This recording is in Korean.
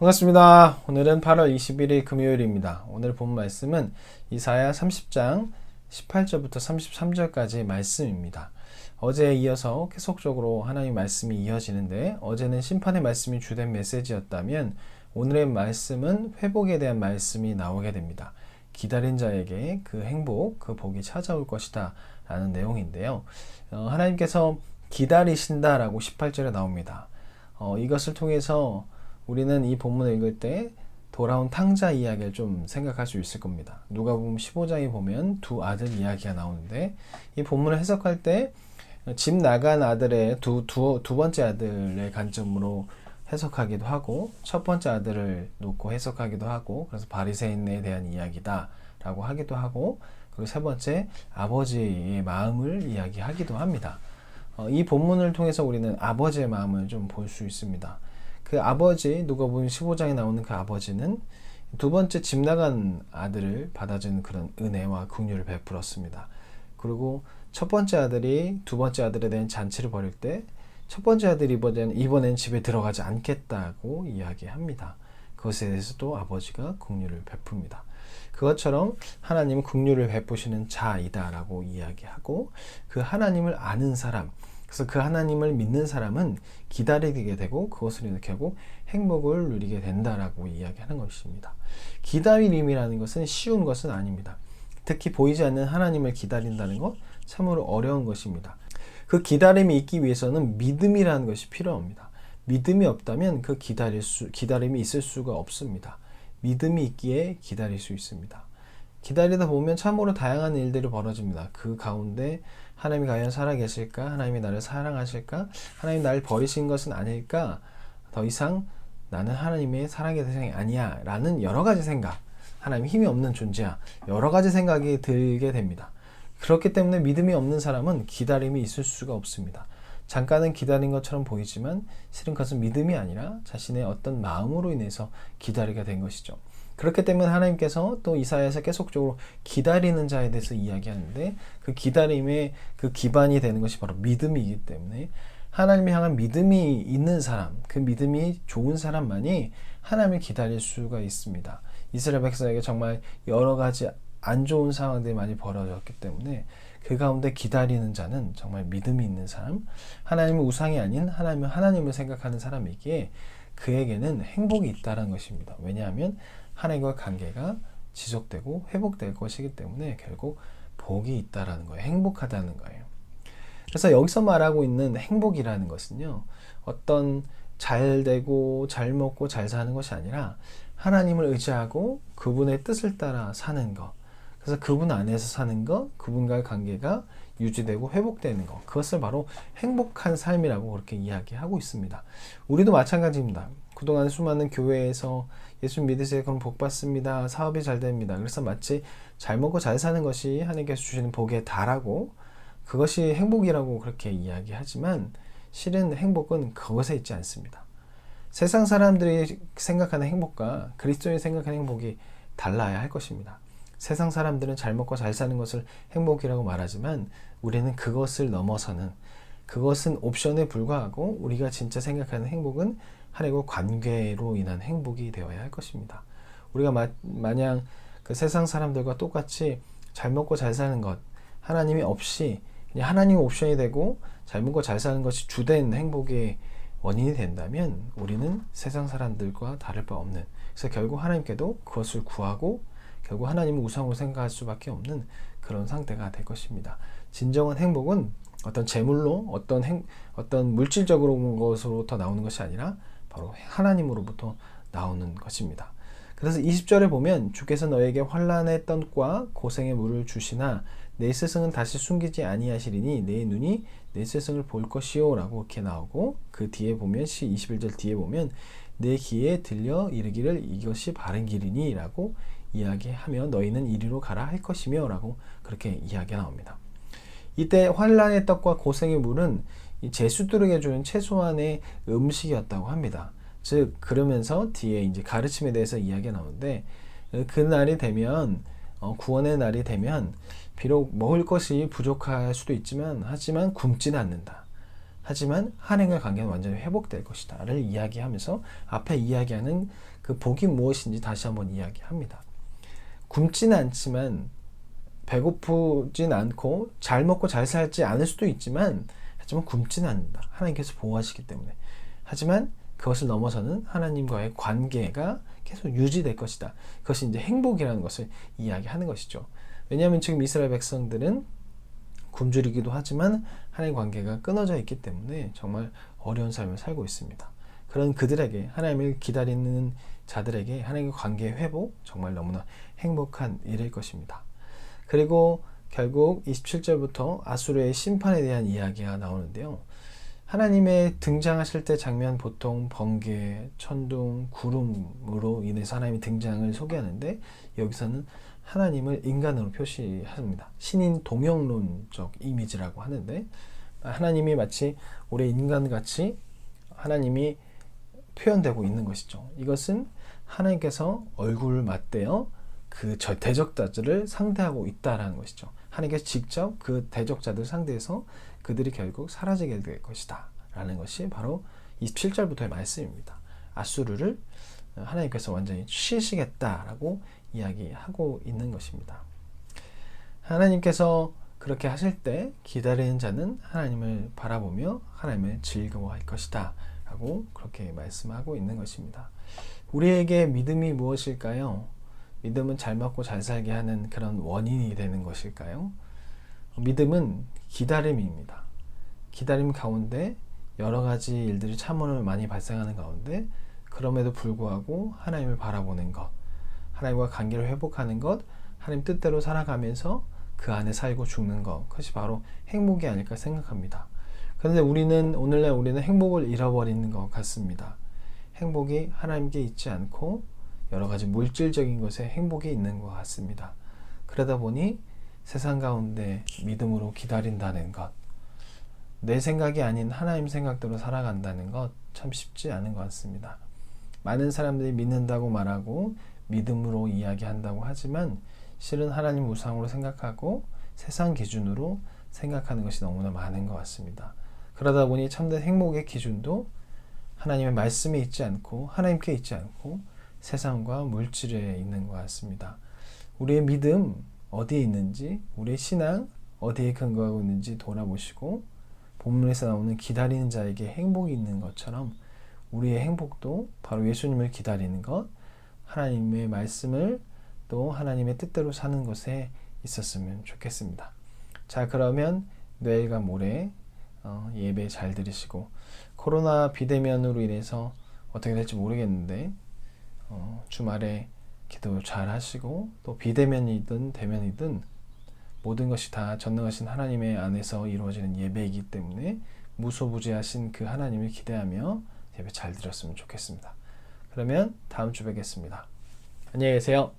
반갑습니다. 오늘은 8월 21일 금요일입니다. 오늘 본 말씀은 이사야 30장 18절부터 33절까지 말씀입니다. 어제에 이어서 계속적으로 하나님 말씀이 이어지는데, 어제는 심판의 말씀이 주된 메시지였다면 오늘의 말씀은 회복에 대한 말씀이 나오게 됩니다. 기다린 자에게 그 행복, 그 복이 찾아올 것이다 라는 내용인데요. 하나님께서 기다리신다라고 18절에 나옵니다. 이것을 통해서 우리는 이 본문을 읽을 때 돌아온 탕자 이야기를 좀 생각할 수 있을 겁니다. 누가복음 15장에 보면 두 아들 이야기가 나오는데, 이 본문을 해석할 때 집 나간 아들의 두 번째 아들의 관점으로 해석하기도 하고, 첫 번째 아들을 놓고 해석하기도 하고, 그래서 바리새인에 대한 이야기다 라고 하기도 하고, 그리고 세 번째 아버지의 마음을 이야기하기도 합니다. 이 본문을 통해서 우리는 아버지의 마음을 좀 볼 수 있습니다. 그 아버지, 누가복음 15장에 나오는 그 아버지는 두 번째 집 나간 아들을 받아주는 그런 은혜와 긍휼을 베풀었습니다. 그리고 첫 번째 아들이 두 번째 아들에 대한 잔치를 벌일 때 첫 번째 아들이 이번엔 집에 들어가지 않겠다고 이야기합니다. 그것에 대해서도 아버지가 긍휼을 베풉니다. 그것처럼 하나님은 긍휼을 베푸시는 자이다라고 이야기하고, 그 하나님을 아는 사람, 그래서 그 하나님을 믿는 사람은 기다리게 되고 그것을 이렇게 하고 행복을 누리게 된다라고 이야기하는 것입니다. 기다림이라는 것은 쉬운 것은 아닙니다. 특히 보이지 않는 하나님을 기다린다는 것 참으로 어려운 것입니다. 그 기다림이 있기 위해서는 믿음이라는 것이 필요합니다. 믿음이 없다면 그 기다림이 있을 수가 없습니다. 믿음이 있기에 기다릴 수 있습니다. 기다리다 보면 참으로 다양한 일들이 벌어집니다. 그 가운데 하나님이 과연 살아계실까? 하나님이 나를 사랑하실까? 하나님이 나를 버리신 것은 아닐까? 더 이상 나는 하나님의 사랑의 대상이 아니야 라는 여러 가지 생각, 하나님 힘이 없는 존재야, 여러 가지 생각이 들게 됩니다. 그렇기 때문에 믿음이 없는 사람은 기다림이 있을 수가 없습니다. 잠깐은 기다린 것처럼 보이지만 실은 그것은 믿음이 아니라 자신의 어떤 마음으로 인해서 기다리게 된 것이죠. 그렇기 때문에 하나님께서 또 이사야에서 계속적으로 기다리는 자에 대해서 이야기하는데, 그 기다림의 그 기반이 되는 것이 바로 믿음이기 때문에 하나님을 향한 믿음이 있는 사람, 그 믿음이 좋은 사람만이 하나님을 기다릴 수가 있습니다. 이스라엘 백성에게 정말 여러 가지 안 좋은 상황들이 많이 벌어졌기 때문에 그 가운데 기다리는 자는 정말 믿음이 있는 사람, 하나님은 우상이 아닌 하나님을 생각하는 사람이기에 그에게는 행복이 있다는 것입니다. 왜냐하면 하나님과 관계가 지속되고 회복될 것이기 때문에 결국 복이 있다라는 거예요. 행복하다는 거예요. 그래서 여기서 말하고 있는 행복이라는 것은요, 어떤 잘 되고 잘 먹고 잘 사는 것이 아니라 하나님을 의지하고 그분의 뜻을 따라 사는 것, 그래서 그분 안에서 사는 것, 그분과의 관계가 유지되고 회복되는 것, 그것을 바로 행복한 삶이라고 그렇게 이야기하고 있습니다. 우리도 마찬가지입니다. 그동안 수많은 교회에서 예수 믿으세요, 그럼 복 받습니다, 사업이 잘 됩니다, 그래서 마치 잘 먹고 잘 사는 것이 하나님께서 주시는 복에 달하고 그것이 행복이라고 그렇게 이야기하지만, 실은 행복은 그것에 있지 않습니다. 세상 사람들이 생각하는 행복과 그리스도인이 생각하는 행복이 달라야 할 것입니다. 세상 사람들은 잘 먹고 잘 사는 것을 행복이라고 말하지만, 우리는 그것을 넘어서는, 그것은 옵션에 불과하고 우리가 진짜 생각하는 행복은 하나님과 관계로 인한 행복이 되어야 할 것입니다. 우리가 마냥 그 세상 사람들과 똑같이 잘 먹고 잘 사는 것, 하나님이 없이 그냥 하나님이 옵션이 되고 잘 먹고 잘 사는 것이 주된 행복의 원인이 된다면 우리는 세상 사람들과 다를 바 없는, 그래서 결국 하나님께도 그것을 구하고 결국 하나님을 우상으로 생각할 수밖에 없는 그런 상태가 될 것입니다. 진정한 행복은 어떤 재물로, 어떤 물질적으로 것으로부터 나오는 것이 아니라 바로 하나님으로부터 나오는 것입니다. 그래서 20절에 보면 주께서 너에게 환난의 떡과 고생의 물을 주시나 내 스승은 다시 숨기지 아니하시리니 내 눈이 내 스승을 볼 것이요 라고 이렇게 나오고, 그 뒤에 보면 21절 뒤에 보면 내 귀에 들려 이르기를 이것이 바른 길이니 라고 이야기하며 너희는 이리로 가라 할 것이며 라고 그렇게 이야기가 나옵니다. 이때 환난의 떡과 고생의 물은 제수들에게 주는 최소한의 음식이었다고 합니다. 즉 그러면서 뒤에 이제 가르침에 대해서 이야기가 나오는데, 그 날이 되면 구원의 날이 되면 비록 먹을 것이 부족할 수도 있지만 하지만 굶지는 않는다. 하지만 하나님과의 관계는 완전히 회복될 것이다 를 이야기하면서 앞에 이야기하는 그 복이 무엇인지 다시 한번 이야기합니다. 굶지는 않지만 배고프진 않고 잘 먹고 잘 살지 않을 수도 있지만 하지만 굶지는 않는다. 하나님께서 보호하시기 때문에. 하지만 그것을 넘어서는 하나님과의 관계가 계속 유지될 것이다. 그것이 이제 행복이라는 것을 이야기하는 것이죠. 왜냐하면 지금 이스라엘 백성들은 굶주리기도 하지만 하나님 관계가 끊어져 있기 때문에 정말 어려운 삶을 살고 있습니다. 그런 그들에게, 하나님을 기다리는 자들에게 하나님과 관계의 회복 정말 너무나 행복한 일일 것입니다. 그리고 결국 27절부터 아수르의 심판에 대한 이야기가 나오는데요. 하나님의 등장하실 때 장면 보통 번개, 천둥, 구름으로 인해서 하나님의 등장을 소개하는데 여기서는 하나님을 인간으로 표시합니다. 신인 동형론적 이미지라고 하는데 하나님이 마치 우리 인간같이 하나님이 표현되고 있는 것이죠. 이것은 하나님께서 얼굴을 맞대어 그 대적자들을 상대하고 있다라는 것이죠. 하나님께서 직접 그 대적자들 상대해서 그들이 결국 사라지게 될 것이다 라는 것이 바로 27절부터의 말씀입니다. 아수르를 하나님께서 완전히 치시겠다라고 이야기하고 있는 것입니다. 하나님께서 그렇게 하실 때 기다리는 자는 하나님을 바라보며 하나님을 즐거워할 것이다 라고 그렇게 말씀하고 있는 것입니다. 우리에게 믿음이 무엇일까요? 믿음은 잘 먹고 잘 살게 하는 그런 원인이 되는 것일까요? 믿음은 기다림입니다. 기다림 가운데 여러 가지 일들이 참으로 많이 발생하는 가운데 그럼에도 불구하고 하나님을 바라보는 것, 하나님과 관계를 회복하는 것, 하나님 뜻대로 살아가면서 그 안에 살고 죽는 것, 그것이 바로 행복이 아닐까 생각합니다. 그런데 오늘날 우리는 행복을 잃어버리는 것 같습니다. 행복이 하나님께 있지 않고 여러 가지 물질적인 것에 행복이 있는 것 같습니다. 그러다 보니 세상 가운데 믿음으로 기다린다는 것, 내 생각이 아닌 하나님 생각대로 살아간다는 것 참 쉽지 않은 것 같습니다. 많은 사람들이 믿는다고 말하고 믿음으로 이야기한다고 하지만 실은 하나님 우상으로 생각하고 세상 기준으로 생각하는 것이 너무나 많은 것 같습니다. 그러다 보니 참된 행복의 기준도 하나님의 말씀에 있지 않고 하나님께 있지 않고 세상과 물질에 있는 것 같습니다. 우리의 믿음 어디에 있는지, 우리의 신앙 어디에 근거하고 있는지 돌아보시고 본문에서 나오는 기다리는 자에게 행복이 있는 것처럼 우리의 행복도 바로 예수님을 기다리는 것, 하나님의 말씀을 또 하나님의 뜻대로 사는 것에 있었으면 좋겠습니다. 자, 그러면 내일과 모레 예배 잘 들으시고 코로나 비대면으로 인해서 어떻게 될지 모르겠는데 주말에 기도 잘 하시고 또 비대면이든 대면이든 모든 것이 다 전능하신 하나님의 안에서 이루어지는 예배이기 때문에 무소부지하신 그 하나님을 기대하며 예배 잘 드렸으면 좋겠습니다. 그러면 다음 주 뵙겠습니다. 안녕히 계세요.